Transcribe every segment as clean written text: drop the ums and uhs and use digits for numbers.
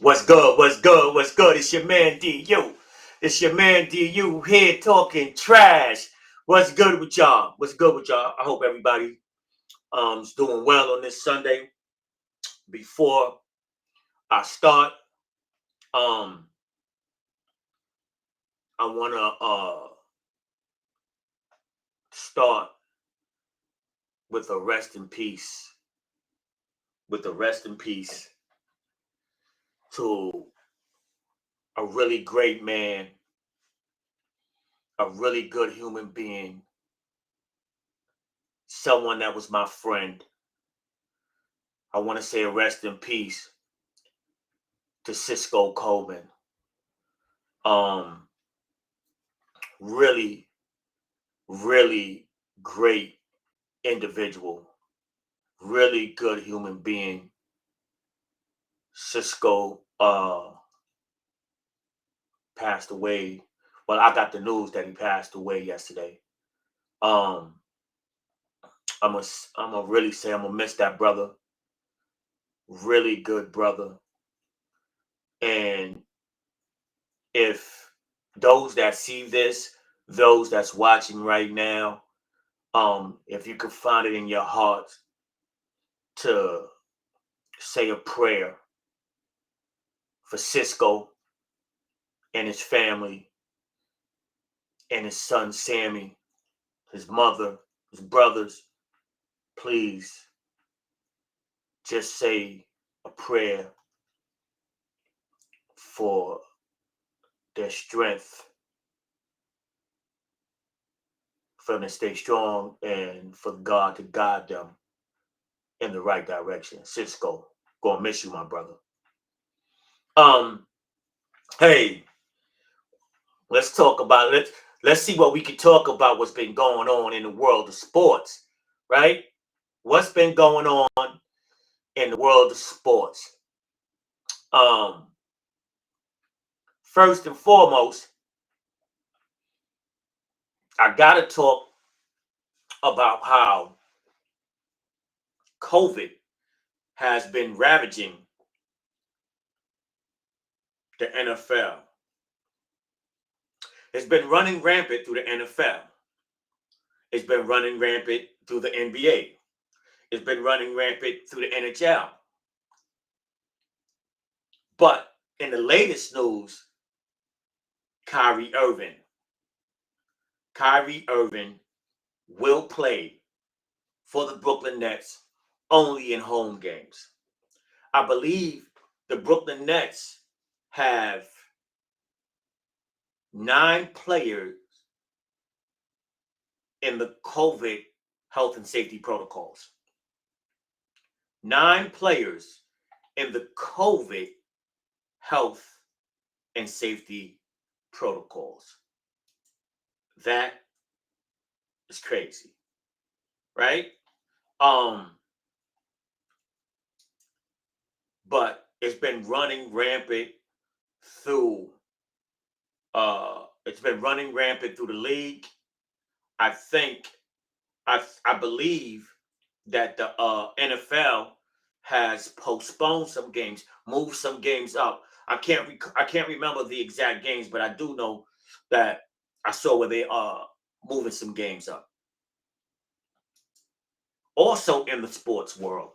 What's good? What's good? What's good? It's your man DU. It's your man DU here talking trash. What's good with y'all? What's good with y'all? I hope everybody is doing well on this Sunday. Before I start, um, I wanna start with a rest in peace. With a rest in peace to a really great man, a really good human being, someone that was my friend. I want to say a rest in peace to Cisco Coleman. Um, really, really great individual, really good human being. Cisco passed away. Well, I got the news that he passed away yesterday. Um, I'm gonna really say I'm gonna miss that brother. Really good brother. And if those that see this, those that's watching right now, if you could find it in your heart to say a prayer for Cisco and his family and his son Sammy, his mother, his brothers, please just say a prayer for their strength, for them to stay strong, and for God to guide them in the right direction. Cisco, gonna miss you, my brother. Um, hey, let's talk about it. Let's see what we can talk about. What's been going on in the world of sports, right? What's been going on in the world of sports? Um, First and foremost, I gotta talk about how COVID has been ravaging the NFL. It's been running rampant through the NFL. It's been running rampant through the NBA. It's been running rampant through the NHL. But in the latest news, Kyrie Irving. Kyrie Irving will play for the Brooklyn Nets only in home games. I believe the Brooklyn Nets have 9 players in the COVID health and safety protocols. 9 players in the COVID health and safety protocols. That is crazy, right? Um, but it's been running rampant through the league. I think I believe that the NFL has postponed some games, moved some games up. I can't remember the exact games, but I do know that I saw where they are moving some games up. Also in the sports world,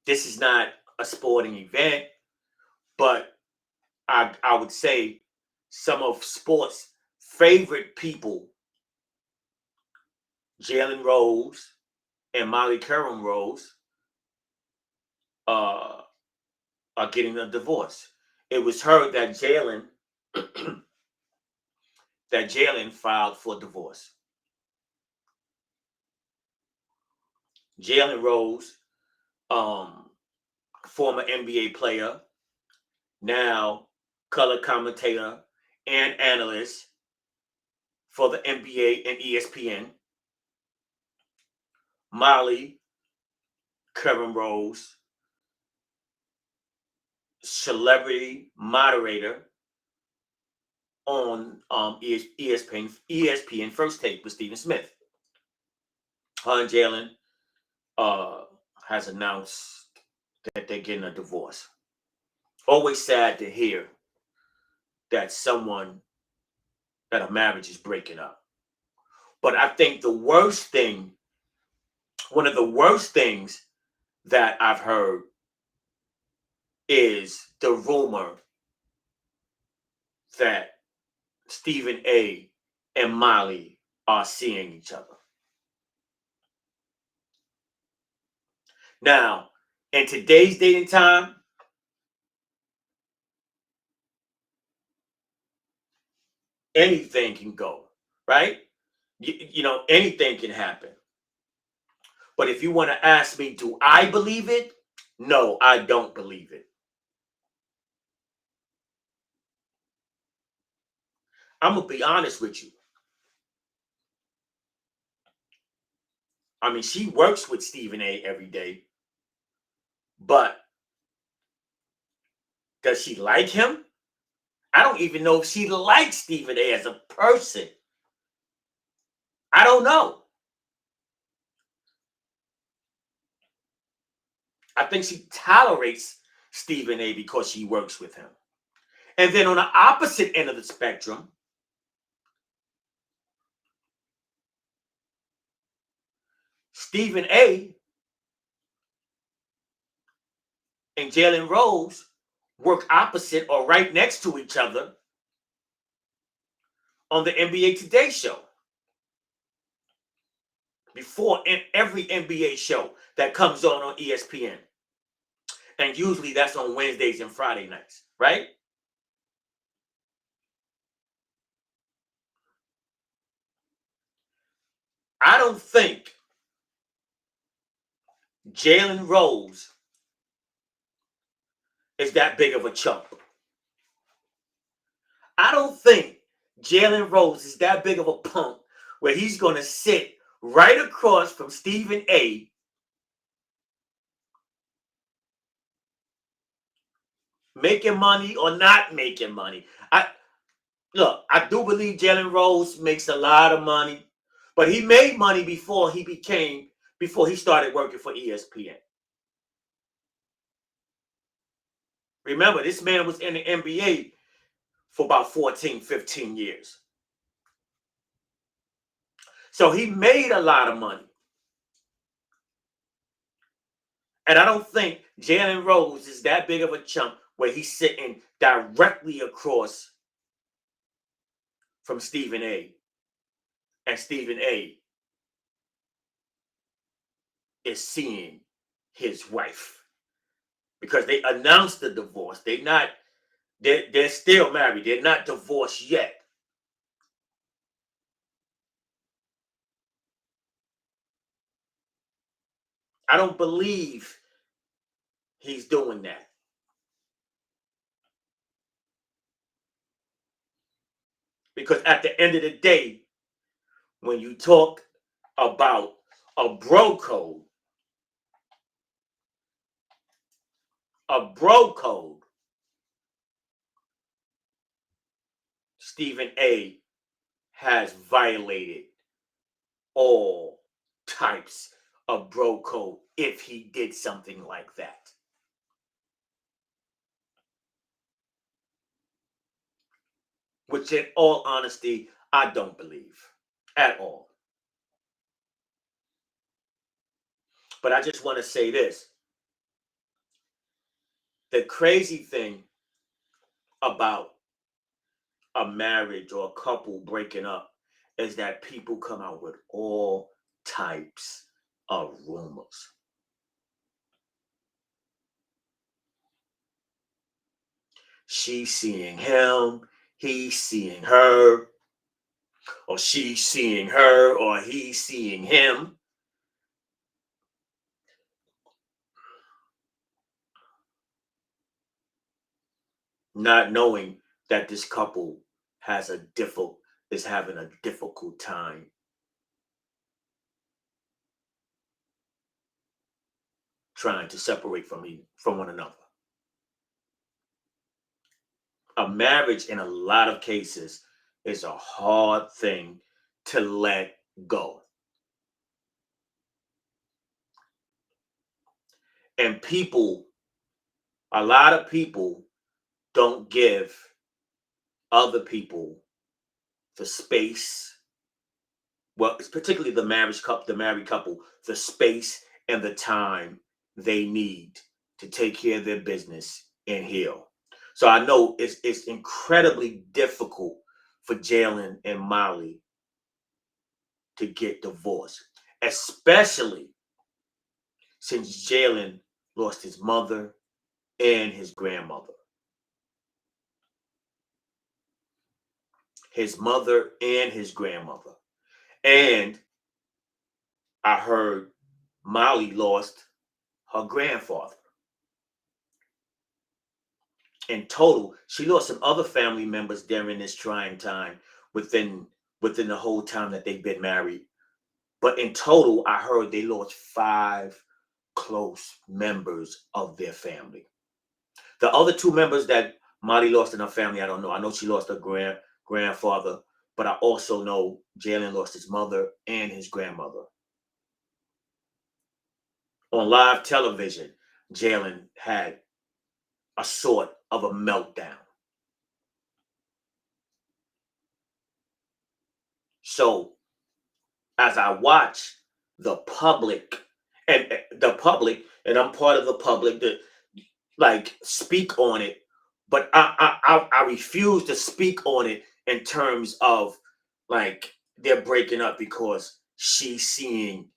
this is not a sporting event, but I would say some of sports' favorite people, Jalen Rose and Molly Curran Rose, uh, are getting a divorce. It was heard that Jalen filed for divorce. Jalen Rose, um, former NBA player, now color commentator and analyst for the NBA and ESPN. Molly Curran Rose, celebrity moderator on ESPN First Take with Stephen Smith. Her and Jalen uh, has announced that they're getting a divorce. Always sad to hear that a marriage is breaking up. But I think one of the worst things that I've heard is the rumor that Stephen A. and Molly are seeing each other. Now, in today's day and time, anything can go, right? Anything can happen. But if you want to ask me, do I believe it? No, I don't believe it. I'm going to be honest with you. I mean, she works with Stephen A. every day, but does she like him? I don't even know if she likes Stephen A. as a person. I don't know. I think she tolerates Stephen A. because she works with him. And then on the opposite end of the spectrum, Stephen A. and Jalen Rose work opposite or right next to each other on the NBA Today show. Before every NBA show that comes on ESPN. And usually that's on Wednesdays and Friday nights, right? I don't think Jalen Rose is that big of a chump. I don't think Jalen Rose is that big of a punk where he's going to sit right across from Stephen A. making money or not making money. I do believe Jalen Rose makes a lot of money, but he made money before he started working for ESPN. Remember, this man was in the NBA for about 14, 15 years. So he made a lot of money. And I don't think Jalen Rose is that big of a chump where he's sitting directly across from Stephen A. And Stephen A. is seeing his wife. Because they announced the divorce. They're still married. They're not divorced yet. I don't believe he's doing that. Because at the end of the day, when you talk about a bro code, Stephen A. has violated all types of bro code if he did something like that. Which, in all honesty, I don't believe at all. But I just want to say this. The crazy thing about a marriage or a couple breaking up is that people come out with all types of rumors. She's seeing him, he's seeing her, or she's seeing her, or he's seeing him. Not knowing that this couple is having a difficult time trying to separate from one another. A marriage, in a lot of cases, is a hard thing to let go. And people A lot of people don't give other people the space. Well, it's particularly the married couple, the space and the time they need to take care of their business and heal. So I know it's incredibly difficult for Jalen and Molly to get divorced, especially since Jalen lost his mother and his grandmother. His mother and his grandmother. And I heard Molly lost her grandfather. In total, she lost some other family members during this trying time within within the whole time that they've been married. But in total, I heard they lost five close members of their family. The other two members that Molly lost in her family, I don't know. I know she lost her grandfather, but I also know Jalen lost his mother and his grandmother. On live television, Jalen had a sort of a meltdown. So as I watch the public and I'm part of the public that like speak on it, but I refuse to speak on it in terms of like they're breaking up because she's seeing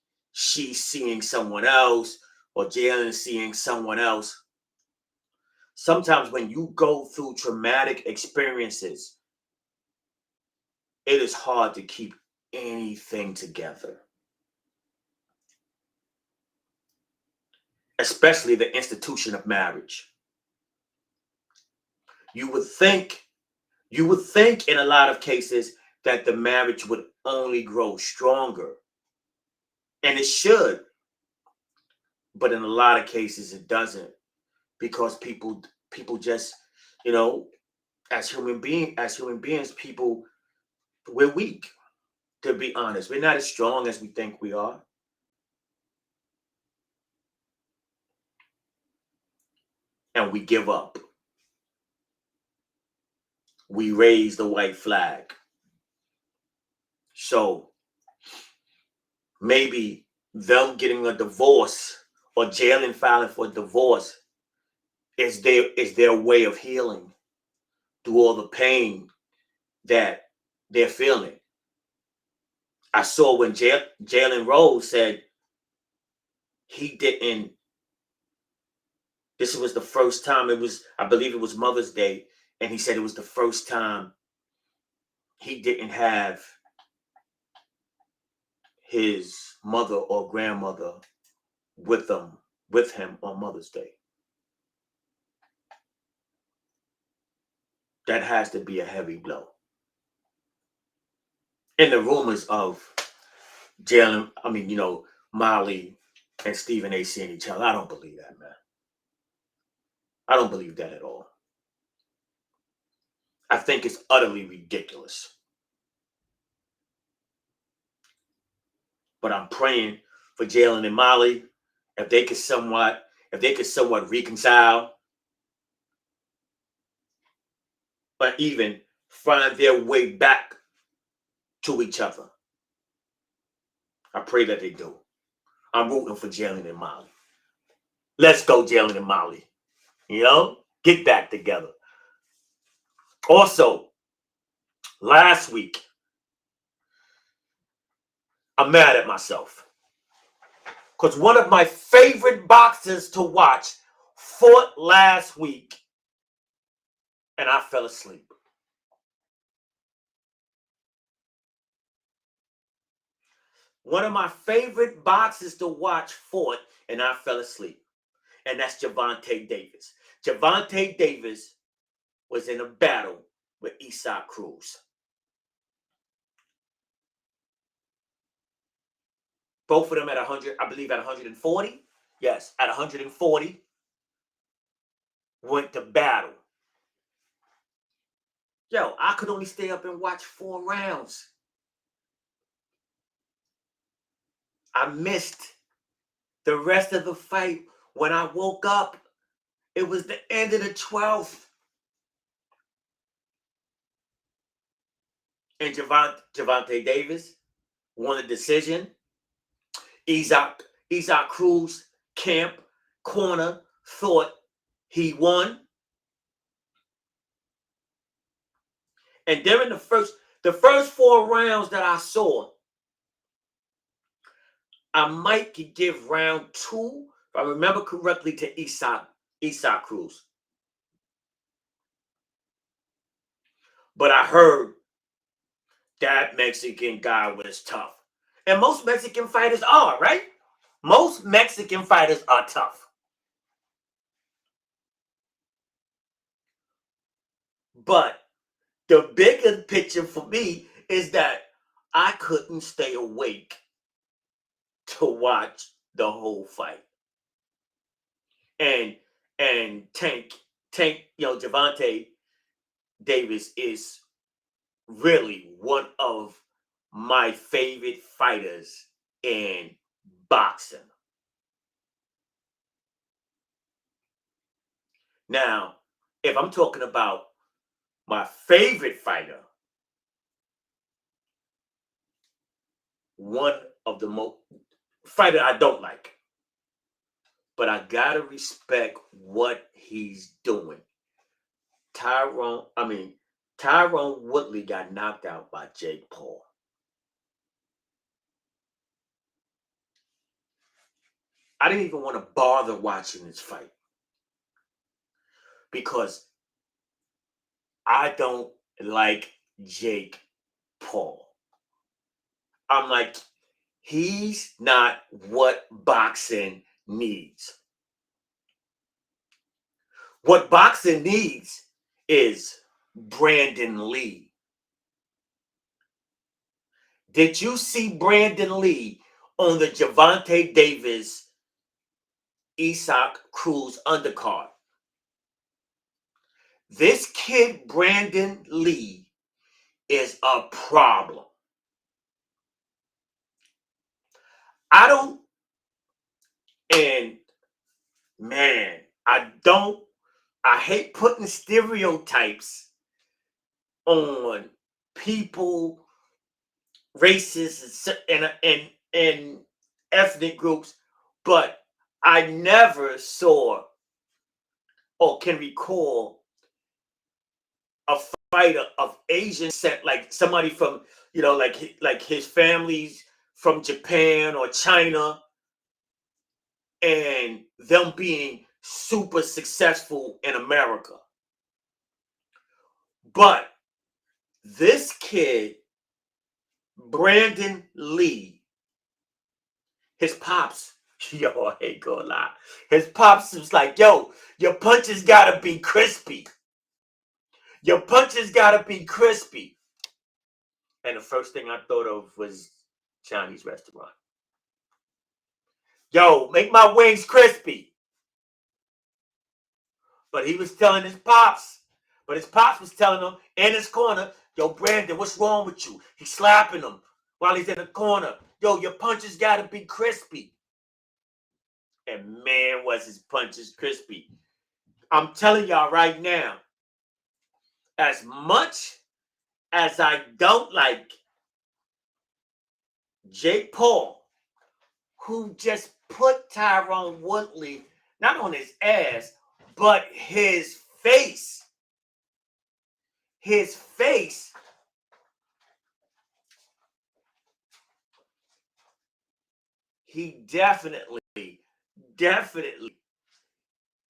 someone else or Jalen is seeing someone else. Sometimes when you go through traumatic experiences, it is hard to keep anything together, especially the institution of marriage. You would think, you would think in a lot of cases that the marriage would only grow stronger, and it should, but in a lot of cases it doesn't because people just, you know, as human beings, people we're weak. To be honest, we're not as strong as we think we are, and we give up. We raise the white flag. So maybe them getting a divorce or Jalen filing for divorce is their way of healing through all the pain that they're feeling. I saw when Jalen Rose said he didn't. This was the first time. I believe, it was Mother's Day, and he said it was the first time he didn't have his mother or grandmother with them with him on Mother's Day. That has to be a heavy blow. And the rumors of Jalen, Molly and Stephen A. seeing each other, I don't believe that, man. I don't believe that at all. I think it's utterly ridiculous. But I'm praying for Jalen and Molly if they could somewhat reconcile, or even find their way back to each other. I pray that they do. I'm rooting for Jalen and Molly. Let's go, Jalen and Molly. Get back together. Also, last week, I'm mad at myself because one of my favorite boxers to watch fought last week and I fell asleep. One of my favorite boxers to watch fought and I fell asleep. And that's Gervonta Davis. Gervonta Davis was in a battle with Cruz. Both of them at 100, I believe at 140. Yes, at 140, went to battle. Yo, I could only stay up and watch 4 rounds. I missed the rest of the fight when I woke up. It was the end of the 12th. And Javante Davis won a decision. Isaac Cruz, camp, corner, thought he won. And during the first 4 rounds that I saw, I might could give round 2, if I remember correctly, to Isaac Cruz. But I heard that Mexican guy was tough. And most Mexican fighters are, right? Most Mexican fighters are tough. But the bigger picture for me is that I couldn't stay awake to watch the whole fight. And Tank, Javante Davis is really one of my favorite fighters in boxing. Now, if I'm talking about my favorite fighter, one of the most fighter I don't like, but I gotta respect what he's doing. Tyron Woodley got knocked out by Jake Paul. I didn't even want to bother watching this fight because I don't like Jake Paul. I'm like, he's not what boxing needs. What boxing needs is Brandon Lee. Did you see Brandon Lee on the Javante Davis Isaac Cruz undercard? This kid, Brandon Lee, is a problem. And man, I hate putting stereotypes on people, races, and ethnic groups, but I never saw or can recall a fighter of Asian descent, like somebody from, like his family's from Japan or China, and them being super successful in America. But this kid, Brandon Lee, his pops, yo, I ain't gonna lie. His pops was like, yo, your punches gotta be crispy. Your punches gotta be crispy. And the first thing I thought of was Chinese restaurant. Yo, make my wings crispy. But he was telling his pops. But his pops was telling him in his corner, yo, Brandon, what's wrong with you? He's slapping him while he's in the corner. Yo, your punches gotta be crispy. And man, was his punches crispy. I'm telling y'all right now, as much as I don't like Jake Paul, who just put Tyron Woodley not on his ass, but his face. His face. He definitely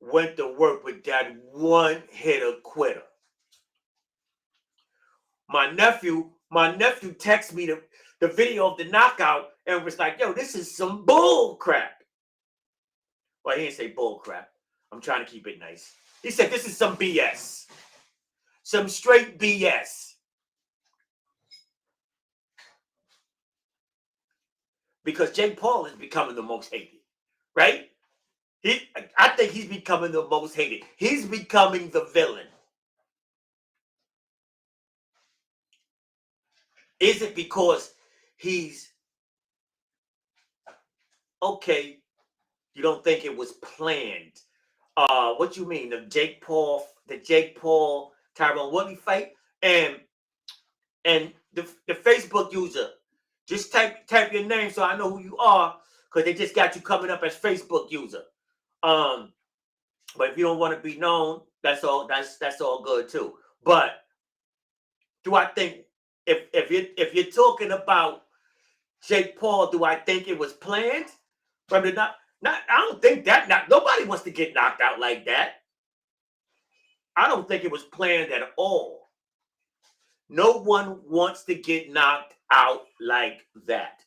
went to work with that one hitter quitter. My nephew texted me the video of the knockout and was like, yo, this is some bull crap. Well, he didn't say bull crap. I'm trying to keep it nice. He said, this is some BS. Some straight BS. Because Jake Paul is becoming the most hated, right? I think he's becoming the most hated. He's becoming the villain. Is it because he's okay? You don't think it was planned? What you mean? The Jake Paul Tyrone Woodley fight, and the Facebook user, just type your name so I know who you are, because they just got you coming up as Facebook user. Um, but if you don't want to be known, that's all. That's all good too. But do I think, if you're talking about Jake Paul, do I think it was planned from the not? I don't think that. Nobody wants to get knocked out like that. I don't think it was planned at all. No one wants to get knocked out like that.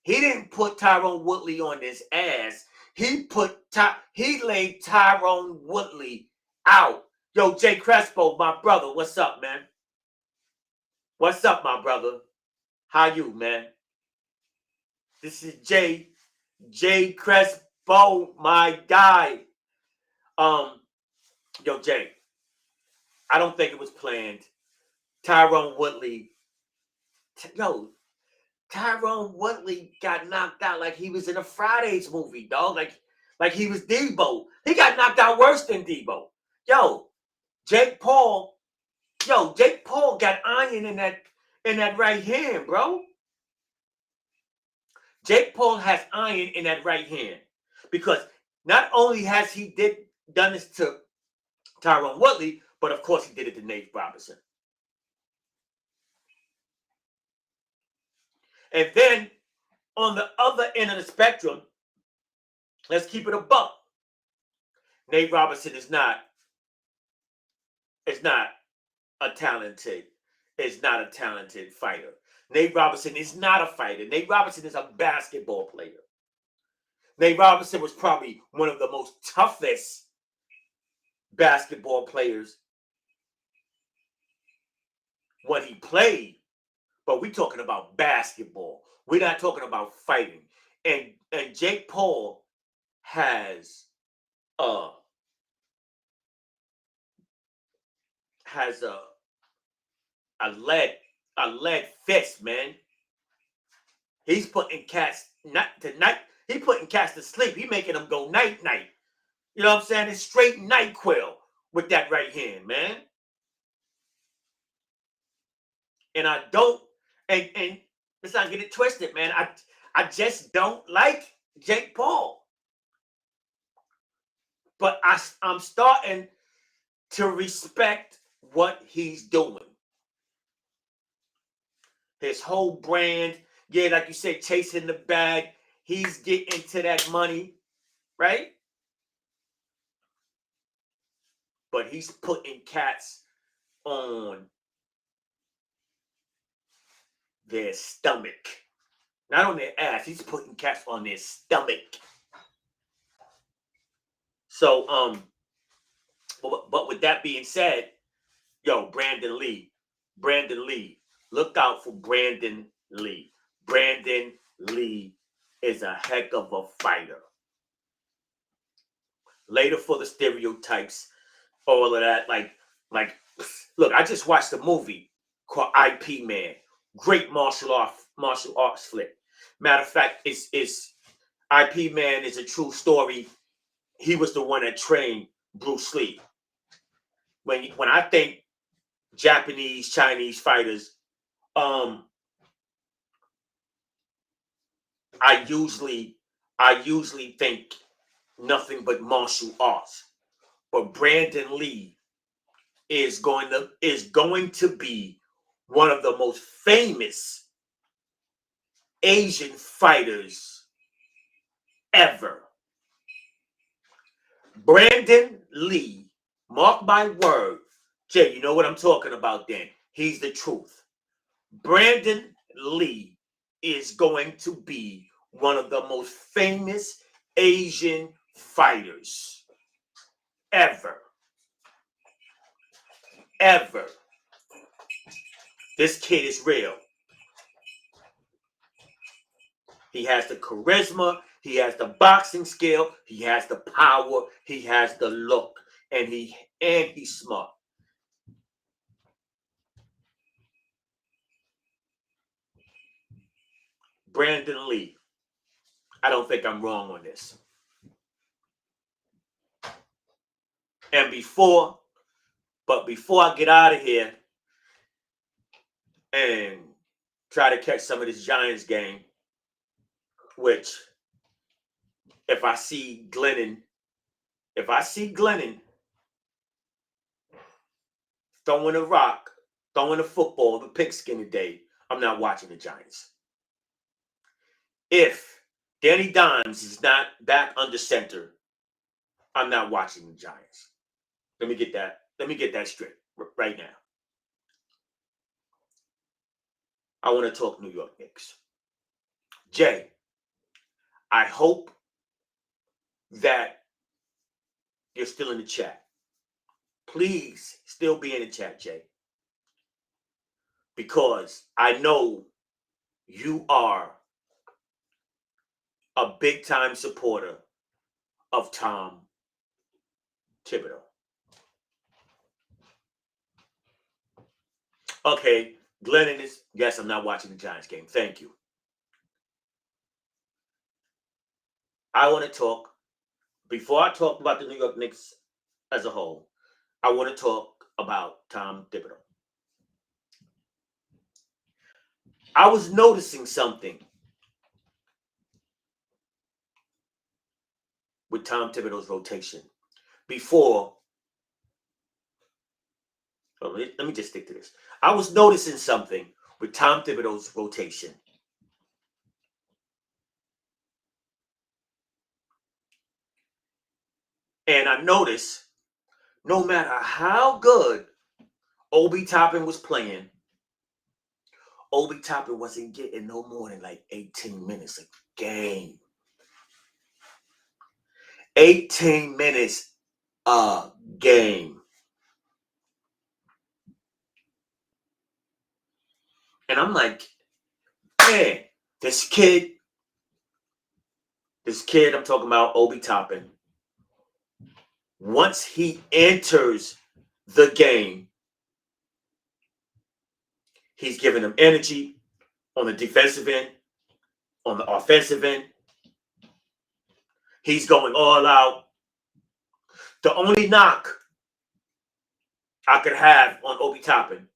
He didn't put Tyrone Woodley on his ass. He laid Tyrone Woodley out. Yo, Jay Crespo, my brother, what's up, man? What's up, my brother? How you, man? This is Jay Crespo, my guy. Yo, Jay, I don't think it was planned. Tyrone Woodley, yo, Tyrone Woodley got knocked out like he was in a Fridays movie, dog. Like he was Debo. He got knocked out worse than Debo. Yo, Jake Paul, Jake Paul got iron in that right hand, bro. Jake Paul has iron in that right hand, because not only has he done this to Tyrone Woodley, but of course he did it to Nate Robinson. And then on the other end of the spectrum, let's keep it a buck. Nate Robinson is not a talented fighter. Nate Robinson is not a fighter. Nate Robinson is a basketball player. Nate Robinson was probably one of the most toughest basketball players when he played. But we're talking about basketball. We're not talking about fighting. And Jake Paul has a lead fist, man. He's putting cats He putting cats to sleep. He making them go night night. You know what I'm saying? It's straight night quill with that right hand, man. And I don't and let's not get it twisted, man. I just don't like Jake Paul. But I'm starting to respect what he's doing. His whole brand, yeah, like you said, chasing the bag. He's getting to that money, right? But he's putting cats on their stomach. Not on their ass. He's putting cats on their stomach. So, but with that being said, yo, Brandon Lee. Look out for Brandon Lee. Brandon Lee is a heck of a fighter. Later for the stereotypes, all of that. Like, look, I just watched a movie called IP Man. Great martial arts flick. Matter of fact, it's IP Man is a true story. He was the one that trained Bruce Lee. When I think Japanese, Chinese fighters, I usually think nothing but martial arts. But Brandon Lee is going to be one of the most famous Asian fighters ever. Brandon Lee, mark my word, Jay, you know what I'm talking about then. He's the truth. Brandon Lee is going to be one of the most famous Asian fighters ever. Ever. This kid is real. He has the charisma, he has the boxing skill, he has the power, he has the look, and he's smart. Brandon Lee. I don't think I'm wrong on this. And before I get out of here and try to catch some of this Giants game, which if I see Glennon throwing a rock, throwing a football, the pigskin today, I'm not watching the Giants. If Danny Dimes is not back under center, I'm not watching the Giants. Let me get that straight right now. I want to talk New York Knicks. Jay, I hope that you're still in the chat. Please still be in the chat, Jay. Because I know you are a big time supporter of Tom Thibodeau. Okay, Glennon is, yes, I'm not watching the Giants game. Thank you. I want to talk, before I talk about the New York Knicks as a whole, I want to talk about Tom Thibodeau. I was noticing something with Tom Thibodeau's rotation before. Let me just stick to this. I was noticing something with Tom Thibodeau's rotation. And I noticed no matter how good Obi Toppin was playing, Obi Toppin wasn't getting no more than like 18 minutes a game. 18 minutes a game. And I'm like, man, this kid, I'm talking about Obi Toppin, once he enters the game, he's giving them energy on the defensive end, on the offensive end. He's going all out. The only knock I could have on Obi Toppin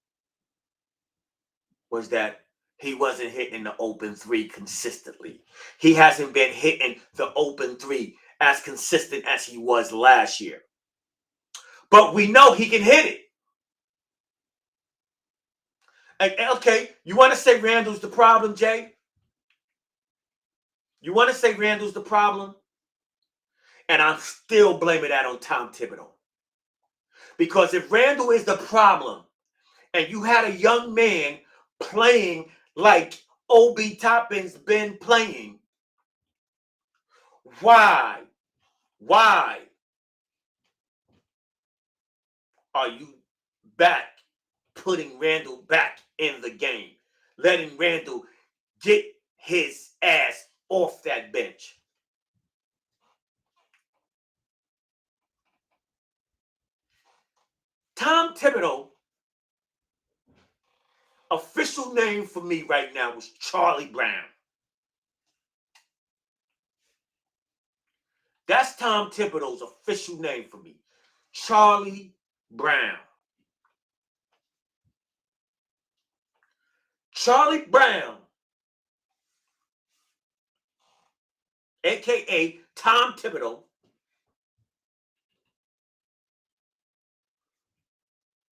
was that he wasn't hitting the open three consistently. He hasn't been hitting the open three as consistent as he was last year. But we know he can hit it. Okay, you want to say Randall's the problem, Jay? You want to say Randall's the problem? And I'm still blaming that on Tom Thibodeau. Because if Randall is the problem, and you had a young man playing like Obi Toppin's been playing, why are you back putting Randall back in the game, letting Randall get his ass off that bench? Tom Thibodeau, official name for me right now was Charlie Brown. That's Tom Thibodeau's official name for me, Charlie Brown. Charlie Brown, a.k.a. Tom Thibodeau,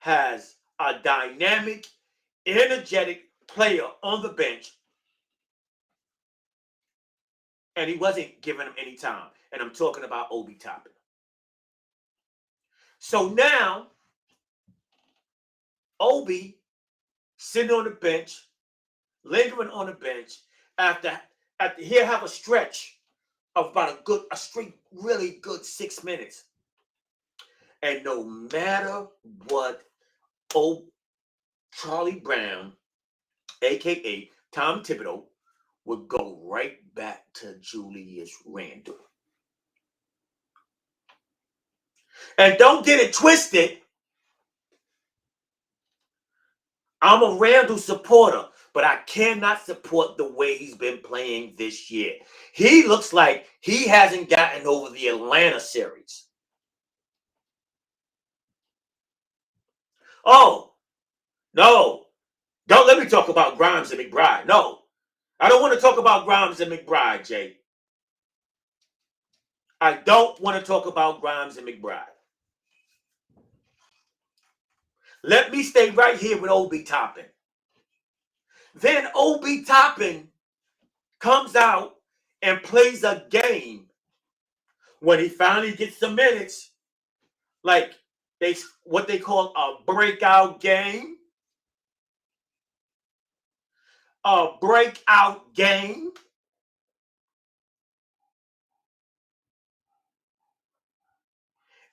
has a dynamic, energetic player on the bench, and he wasn't giving him any time. And I'm talking about Obi Toppin. So now, Obi sitting on the bench, lingering on the bench, after he'll have a stretch of about a straight, really good 6 minutes. And no matter what, Charlie Brown, a.k.a. Tom Thibodeau, would go right back to Julius Randle. And don't get it twisted. I'm a Randle supporter, but I cannot support the way he's been playing this year. He looks like he hasn't gotten over the Atlanta series. Oh, no. Don't let me talk about Grimes and McBride. No. I don't want to talk about Grimes and McBride, Jay. I don't want to talk about Grimes and McBride. Let me stay right here with Obi Toppin. Then Obi Toppin comes out and plays a game when he finally gets the minutes, like what they call a breakout game. A breakout game.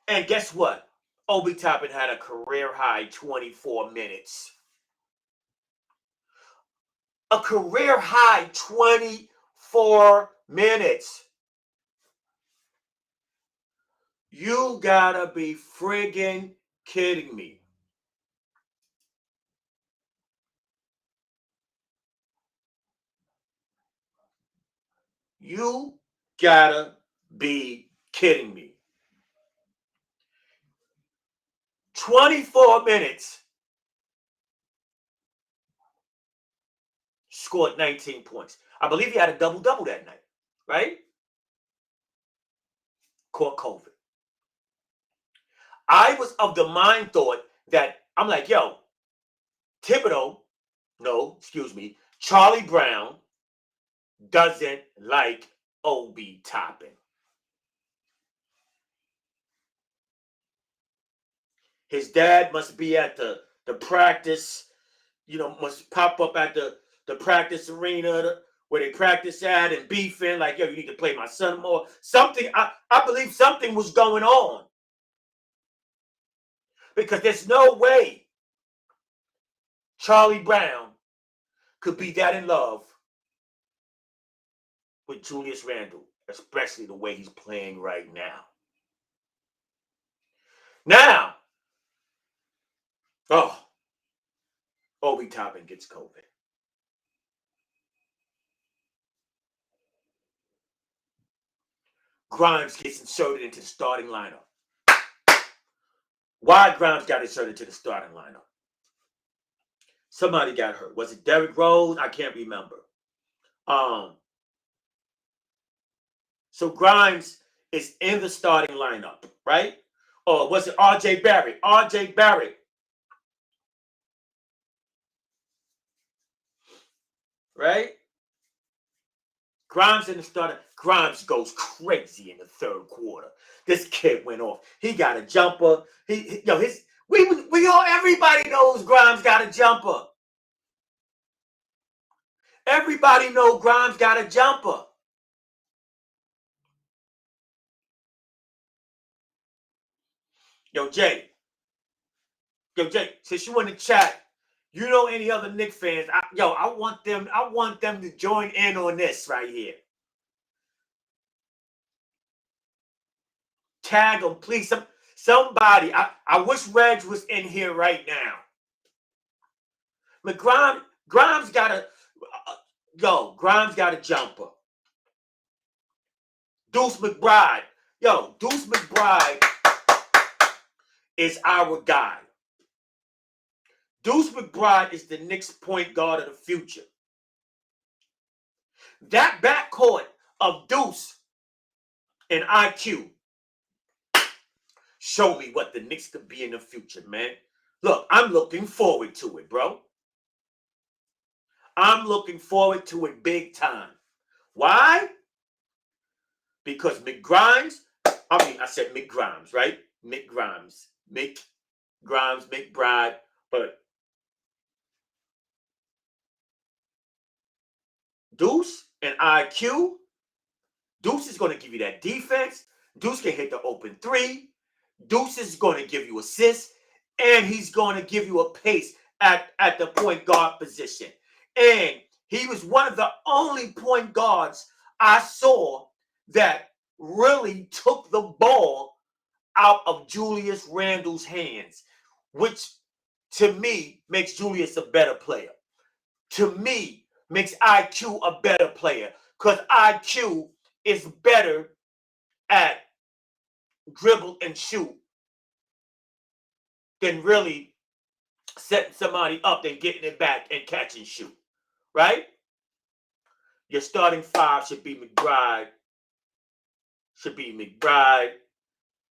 And guess what? Obi Toppin had a career high 24 minutes. A career high 24 minutes. You gotta be friggin' kidding me. You gotta be kidding me. 24 minutes. Scored 19 points. I believe he had a double-double that night, right? Caught COVID. I was of the mind thought that, I'm like, yo, Charlie Brown doesn't like Obi Toppin. His dad must be at the practice, must pop up at the practice arena where they practice at and beefing, like, yo, you need to play my son more. Something, I believe something was going on. Because there's no way Charlie Brown could be that in love with Julius Randle, especially the way he's playing right now. Now, Obi Toppin gets COVID. Grimes gets inserted into the starting lineup. Why Grimes got inserted into the starting lineup? Somebody got hurt. Was it Derrick Rose? I can't remember. So Grimes is in the starting lineup, right? Or was it R.J. Barrett? R.J. Barrett. Right? Grimes in the starter. Grimes goes crazy in the third quarter. This kid went off. He got a jumper. Everybody knows Grimes got a jumper. Everybody knows Grimes got a jumper. Yo, Jay, since you in the chat, you know any other Knicks fans? I want them to join in on this right here. Tag them, please. Somebody. I wish Reg was in here right now. But Grimes got a Grimes got a jumper. Deuce McBride. Deuce McBride is our guy. Deuce McBride is the Knicks point guard of the future. That backcourt of Deuce and IQ show me what the Knicks could be in the future, man. Look, I'm looking forward to it, bro. I'm looking forward to it big time. Why? Because I said Mick Grimes, right? Mick Grimes, McBride, but Deuce and IQ, Deuce is going to give you that defense. Deuce can hit the open three. Deuce is going to give you assists, and he's going to give you a pace at the point guard position. And he was one of the only point guards I saw that really took the ball out of Julius Randle's hands, which to me makes Julius a better player. To me, makes IQ a better player because IQ is better at dribble and shoot than really setting somebody up, then getting it back and catch and shoot. Right? Your starting five should be McBride,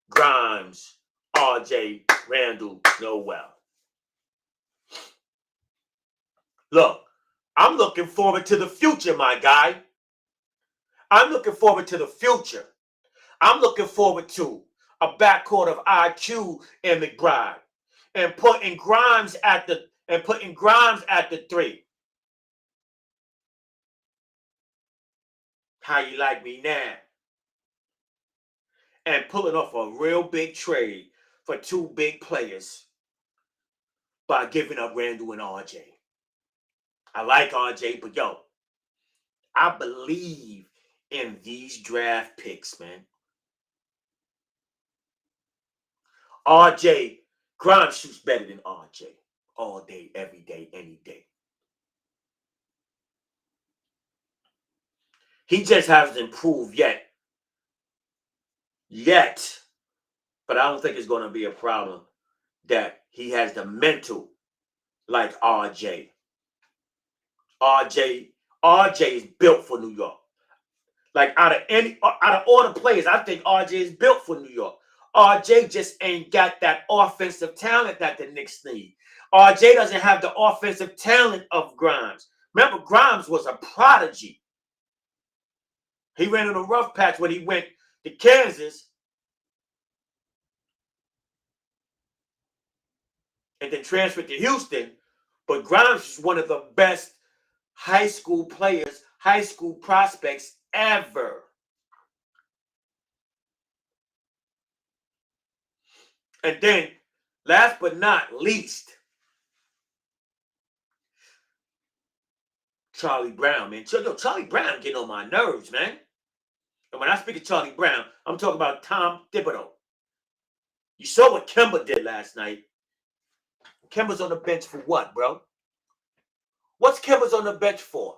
Grimes, RJ, Randall, Noel. Look, I'm looking forward to the future, my guy. I'm looking forward to the future. I'm looking forward to a backcourt of IQ and McBride, and putting Grimes at the three. How you like me now? And pulling off a real big trade for two big players by giving up Randall and RJ. I like RJ, but yo, I believe in these draft picks, man. RJ, Grimes shoots better than RJ all day, every day, any day. He just hasn't improved yet. But I don't think it's going to be a problem that he has the mental like RJ. RJ is built for New York. Like out of all the players, I think RJ is built for New York. RJ just ain't got that offensive talent that the Knicks need. RJ doesn't have the offensive talent of Grimes. Remember, Grimes was a prodigy. He ran in a rough patch when he went to Kansas and then transferred to Houston. But Grimes is one of the best high school players, high school prospects ever. And then, last but not least, Charlie Brown, man. Charlie Brown getting on my nerves, man. And when I speak of Charlie Brown, I'm talking about Tom Thibodeau. You saw what Kemba did last night. Kemba's on the bench for what, bro? What's Kemba's on the bench for?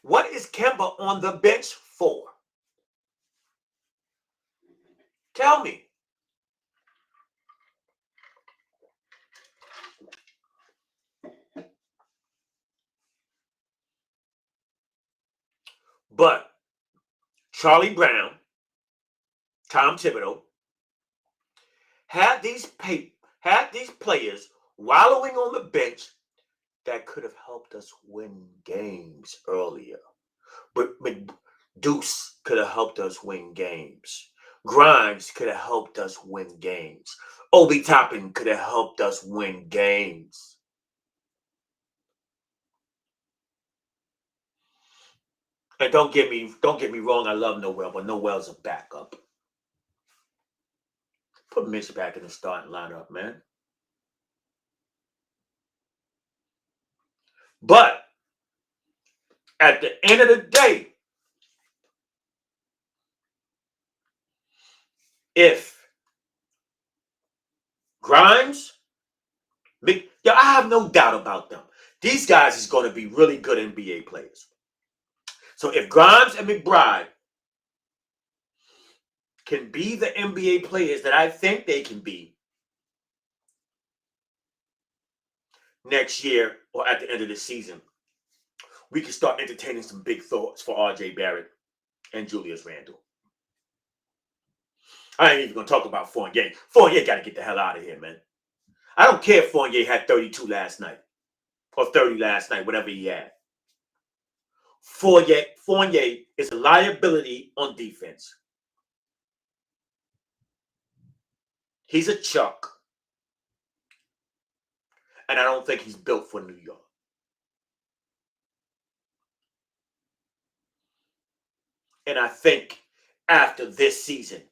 What is Kemba on the bench for? Tell me. But Charlie Brown, Tom Thibodeau, had these players wallowing on the bench that could have helped us win games earlier. But Deuce could have helped us win games. Grimes could have helped us win games. Obi Toppin could have helped us win games. And don't get me wrong, I love Noel, but Noel's a backup. Put Mitch back in the starting lineup, man. But at the end of the day, if Grimes, I have no doubt about them. These guys is going to be really good NBA players. So if Grimes and McBride can be the NBA players that I think they can be next year or at the end of the season, we can start entertaining some big thoughts for RJ Barrett and Julius Randle. I ain't even going to talk about Fournier. Fournier got to get the hell out of here, man. I don't care if Fournier had 32 last night or 30 last night, whatever he had. Fournier is a liability on defense. He's a chuck. And I don't think he's built for New York. And I think after this season,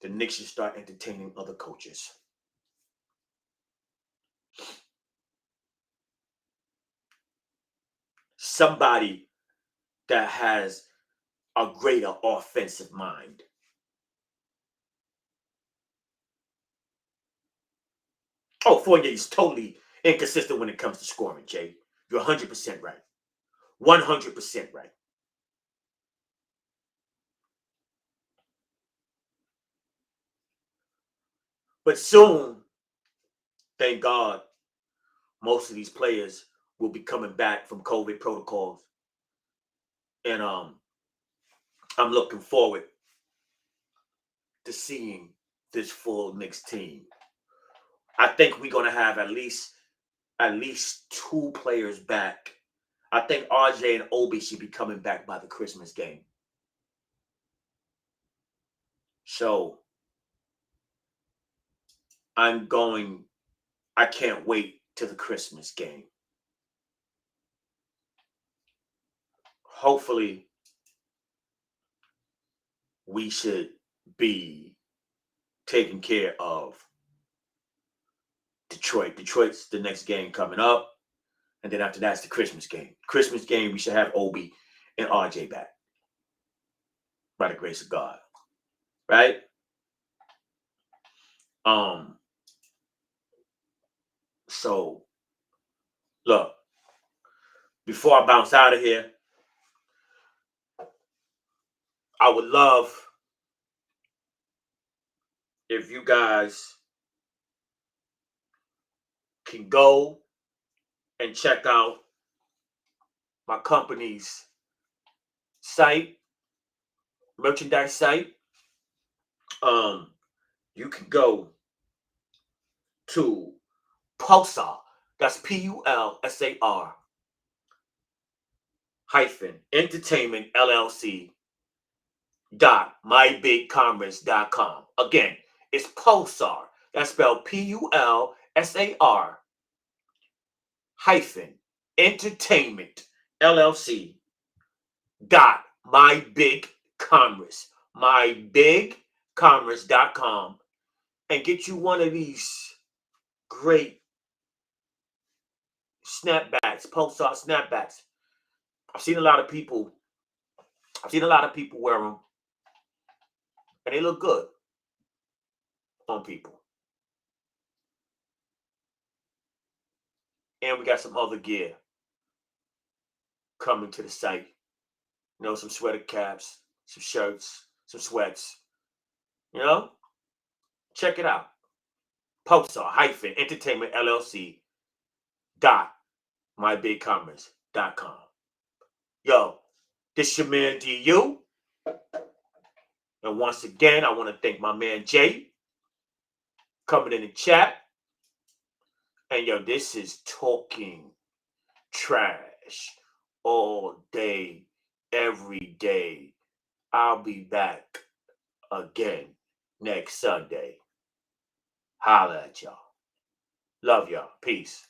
the Knicks should start entertaining other coaches. Somebody that has a greater offensive mind. Oh, Fournier is totally inconsistent when it comes to scoring, Jay. You're 100% right. 100% right. But soon, Thank God most of these players will be coming back from COVID protocols. And I'm looking forward to seeing this full Knicks team. I think we're gonna have at least two players back. I think RJ and Obi should be coming back by the Christmas game. So I can't wait to the Christmas game. Hopefully, we should be taking care of Detroit. Detroit's the next game coming up. And then after that's the Christmas game. Christmas game, we should have Obi and RJ back. By the grace of God. Right? So look, before I bounce out of here, I would love if you guys can go and check out my company's site, merchandise site. You can go to Pulsar. That's Pulsar hyphen entertainment LLC .mybigcommerce.com. Again, it's Pulsar. That's spelled Pulsar hyphen entertainment LLC mybigcommerce.com, and get you one of these great snapbacks, Pulsar snapbacks. I've seen a lot of people wear them, and they look good on people. And we got some other gear coming to the site. You know, some sweater caps, some shirts, some sweats. You know, check it out. Pulsar hyphen entertainment LLC .mybigcommerce.com. Yo, this your man DU. And once again, I want to thank my man Jay coming in the chat. And yo, this is Talking Trash all day, every day. I'll be back again next Sunday. Holla at y'all. Love y'all. Peace.